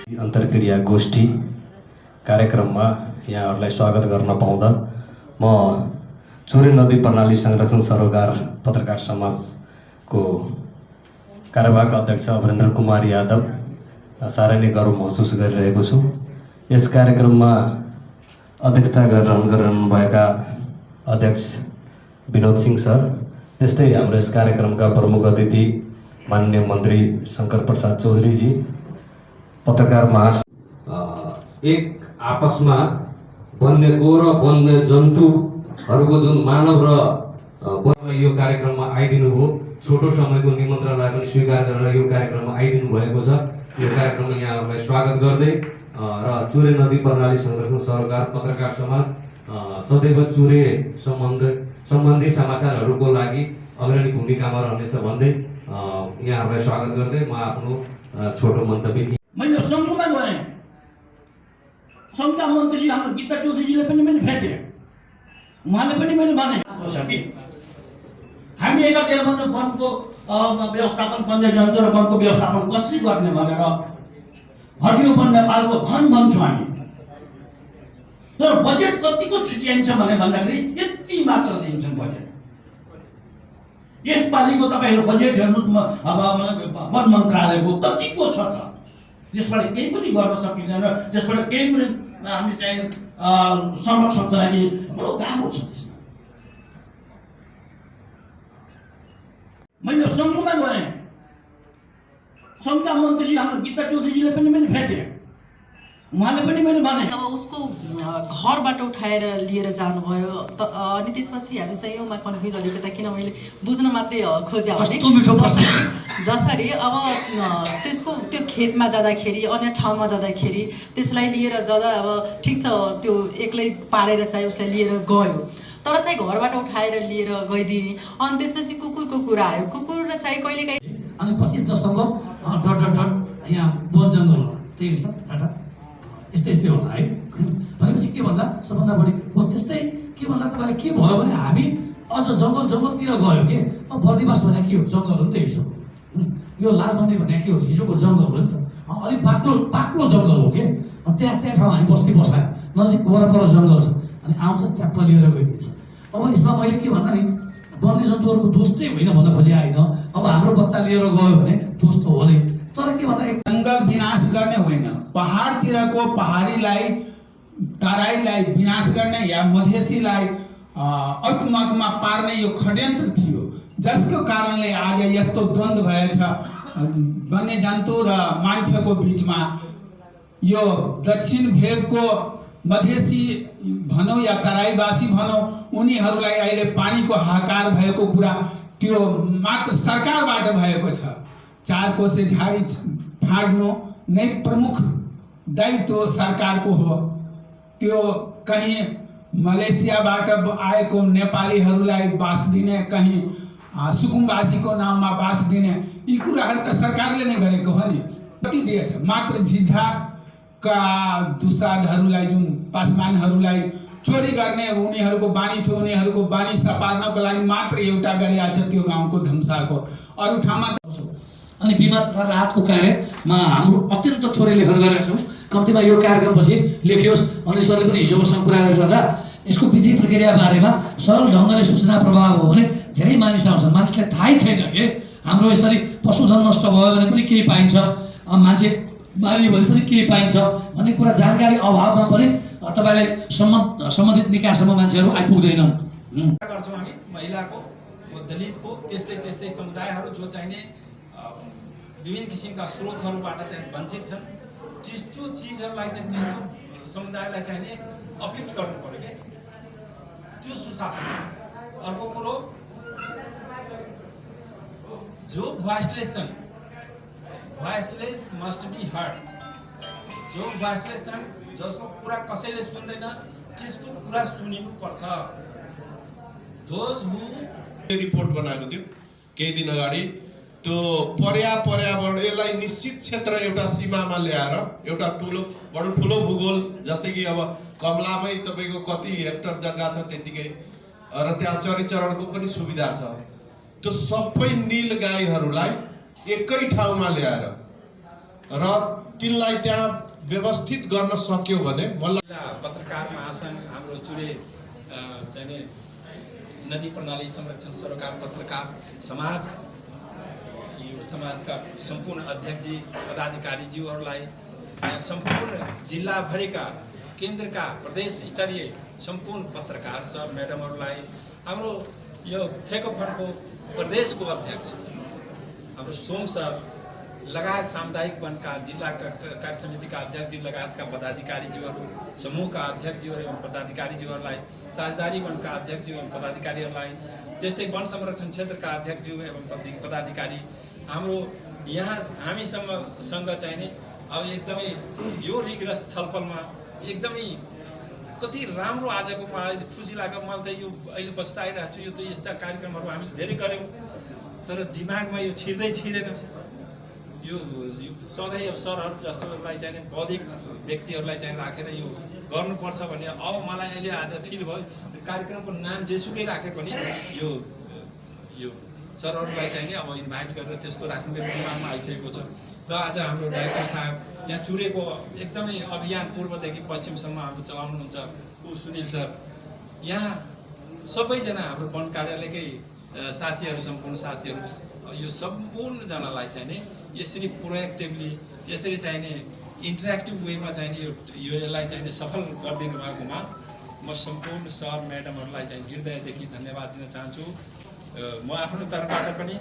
अन्तर्क्रिया गोष्ठी कार्यक्रममा यहाँहरूलाई स्वागत गर्न पाउँदा म चुरे नदी प्रणाली संरक्षण सरोकार पत्रकार समाजको कार्यवाहक अध्यक्ष अमरेन्द्र कुमार यादव साह्रै नै गर्व महसुस गरिरहेको छु। यस कार्यक्रममा अध्यक्षता गरिरहनुभएका अध्यक्ष विनोद सिंह सर, त्यस्तै हाम्रो यस कार्यक्रमका प्रमुख अतिथि माननीय मन्त्री शंकर प्रसाद चौधरीजी, पत्रकार एक आपसमा वन्यको र वन्य जन्तुहरूको जुन मानव र यो कार्यक्रममा आइदिनु हो, छोटो समयको निमन्त्रणालाई पनि स्वीकार गरेर यो कार्यक्रममा आइदिनु भएको छ। यो कार्यक्रममा यहाँहरूलाई स्वागत गर्दै र चुरे नदी प्रणाली संरक्षण सरोकार पत्रकार समाज सदैव चुरे सम्बन्धी समाचारहरूको लागि अग्रणी भूमिकामा रहनेछ भन्दै यहाँहरूलाई स्वागत गर्दै म आफ्नो छोटो मन्तव्य मैले सङ्घमा गएँ। सङ्घका मन्त्री हाम्रो गीता चौधरीजीले पनि मैले भेटेँ। उहाँले पनि मैले भने कि हामी एकातिर वनको व्यवस्थापन, वन्यजन्तु र वनको व्यवस्थापन कसरी गर्ने भनेर हरियो वन नेपालको धन भन्छौँ हामी। तर बजेट कतिको छुट्याइन्छ भने भन्दाखेरि यति मात्र दिन्छन् बजेट। यसपालिको तपाईँहरू बजेट हेर्नुहोस्, अब वन मन्त्रालयको कतिको छ त, त्यसबाट केही पनि गर्न सकिँदैन, त्यसबाट केही पनि हामी चाहिँ संरक्षणको लागि बडो गाह्रो छ। त्यसमा मैले सङ्घमा गएँ। सङ्घका मन्त्री हाम्रो गीता चौधरीजीले पनि मैले भेटेँ। उहाँले पनि मैले भने अब उसको घरबाट उठाएर लिएर जानुभयो अनि त्यसपछि हामी चाहिँ योमा कन्फ्युज अलिकति, किन मैले बुझ्न मात्रै खोजे जसरी अब त्यसको त्यो खेतमा जाँदाखेरि, अन्य ठाउँमा जाँदाखेरि त्यसलाई लिएर जाँदा अब ठिक छ, त्यो एक्लै पारेर चाहिँ उसलाई लिएर गयो, तर चाहिँ घरबाट उठाएर लिएर गइदिने। अनि त्यसपछि कुकुरको कुरा आयो। कुकुर चाहिँ कहिलेकाहीँ अनि 25.डट यहाँ वन जङ्गल होला, त्यही छ टाटा यस्तै होला है। भनेपछि के भन्दा सबभन्दा बढी हो त्यस्तै के भन्दा तपाईँलाई के भयो भने हामी अझ जङ्गलतिर गयो के। अब बर्दिवास भने के हो, जङ्गल हो नि त हिजोको। यो लालबन्दी भने के हो, हिजोको जङ्गल हो नि त। अलिक बाक्लो जङ्गल हो के। त्यहाँ ठाउँ हामी बस्ती बसायो, नजिक वरपर जङ्गल छ, अनि आउँछ च्याप्प लिएर गइदिन्छ। अब यसमा मैले के भन्दा नि वन्यजन्तुहरूको दोष चाहिँ होइन भन्न खोजे होइन। अब हाम्रो बच्चा लिएर गयो भने दोष त हो नै, तर के भन्दा जङ्गल विनाश गर्ने होइन, पहाडतिरको पहाडीलाई तराईलाई विनाश गर्ने या मधेसीलाई अल्पमतमा पार्ने यो षड्यन्त्र थियो, जसको कारणले आज यस्तो द्वन्द्व भएछ वन्यजन्तु र मान्छेको बिचमा। यो दक्षिण भेगको मधेसी भनौँ या तराईवासी भनौँ, उनीहरूलाई अहिले पानीको हाहाकार भएको कुरा त्यो मात्र सरकारबाट भएको छ। 4 कोसे झाडी फाड्नु नै प्रमुख दायित्व सरकारको हो। त्यो कहीँ मलेसियाबाट आएको नेपालीहरूलाई बास दिने, कहीँ सुकुम्बासीको नाममा बास दिने, यी कुराहरू त सरकारले नै गरेको हो नि। कति दिएछ, मात्र झिझाका दुसाधहरूलाई, जुन पासमानहरूलाई चोरी गर्ने उनीहरूको बानी थियो, उनीहरूको बानी सपार्नको लागि मात्र एउटा गरिएको छ, त्यो गाउँको धम्साको। अरू ठाउँमा अनि बिमा तथा राहतको कार्यमा हाम्रो अत्यन्त थोरै लेखन गरेका छौँ। कम्तीमा यो कार्यक्रमपछि लेखियोस्। अनिश्वरले पनि हिजो मसँग कुरा गरिरहँदा यसको विधि प्रक्रिया बारेमा सरल ढङ्गले सूचना प्रवाह हो भने धेरै मानिस आउँछन्। मानिसलाई थाहै छैन के हाम्रो यसरी पशुधन नष्ट भयो भने पनि केही पाइन्छ, मान्छे मारियो भने पनि केही पाइन्छ भन्ने कुरा जानकारी अभावमा पनि तपाईँलाई सम्बन्धित निकायसम्म मान्छेहरू आइपुग्दैनन्। गर्छौँ हामी महिलाको, दलितको, त्यस्तै समुदायहरू जो चाहिने विभिन्न किसिमका स्रोतहरूबाट चाहिँ वञ्चित छन्, त्यस्तो चिजहरूलाई चाहिँ त्यस्तो समुदायलाई चाहिने अपलिफ्ट गर्नु पऱ्यो क्या, त्यो सुशासन। अर्को कुरो, जो भोइसलेस छन्, भोइसलेस मस्ट बी हर्ड। जो भोइसलेस छन्, जसको कुरा कसैले सुन्दैन, त्यसको कुरा सुनिनु पर्छ। दोज हु रिपोर्ट बनाएको थियो केही दिन अगाडि, त्यो पर्यावरण यसलाई निश्चित क्षेत्र एउटा सीमामा ल्याएर एउटा बडो ठुलो भूगोल, जस्तै कि अब कमलामै तपाईँको कति हेक्टर जग्गा छ त्यतिकै, र त्यहाँ चरीचरणको पनि सुविधा छ। त्यो सबै नील गाईहरूलाई एकै ठाउँमा ल्याएर र तिनलाई त्यहाँ व्यवस्थित गर्न सक्यो भने मलाई पत्रकार महासङ्घ हाम्रो चुरे चाहिँ नदी प्रणाली संरक्षण सरोकार पत्रकार समाज यो समाजका सम्पूर्ण अध्यक्षजी पदाधिकारीज्यूहरूलाई सम्पूर्ण जिल्लाभरिका केन्द्रका प्रदेश स्तरीय सम्पूर्ण पत्रकार सर म्याडमहरूलाई हाम्रो यो फेकोफनको प्रदेशको अध्यक्ष हाम्रो सोम सर लगायत सामुदायिक वनका जिल्लाका कार्य समितिका अध्यक्षज्यू लगायतका पदाधिकारीज्यूहरू समूहका अध्यक्षज्यूहरू एवं पदाधिकारीज्यूहरूलाई साझेदारी वनका अध्यक्षज्यू एवं पदाधिकारीहरूलाई त्यस्तै वन संरक्षण क्षेत्रका अध्यक्षज्यू एवं पदाधिकारी हाम्रो यहाँ हामीसँग चाहिँ नि अब एकदमै यो रिग्रेस छलफलमा एकदमै कति राम्रो आजको खुसी लाग्यो मलाई त यो अहिले पछुताइरहेको छु यो त यस्ता कार्यक्रमहरू हामीले धेरै गऱ्यौँ तर दिमागमा यो छिर्दैन यो सधैँ अब सरहरू जस्तोलाई चाहिँ बौद्धिक व्यक्तिहरूलाई चाहिँ राखेर यो गर्नुपर्छ भन्ने अब मलाई अहिले आज फिल भयो कार्यक्रमको नाम जेसुकै राखे पनि यो सरहरूलाई चाहिँ नि अब इन्भाइट गरेर त्यस्तो राख्नुको दिमागमा आइसकेको छ र आज हाम्रो डाइरेक्टर साहब यहाँ चुरेको एकदमै अभियान पूर्वदेखि पश्चिमसम्म हाम्रो चलाउनुहुन्छ सुनिल सर यहाँ सबैजना हाम्रो वन कार्यालयकै साथीहरू सम्पूर्ण साथीहरू यो सम्पूर्णजनालाई चाहिँ नि यसरी प्रोएक्टिभली यसरी चाहिँ नि इन्टरेक्टिभ वेमा चाहिँ नि यो यसलाई चाहिँ नि सफल गरिदिनु भएकोमा म सम्पूर्ण सर म्याडमहरूलाई चाहिँ हृदयदेखि धन्यवाद दिन चाहन्छु म आफ्नो तर्फबाट पनि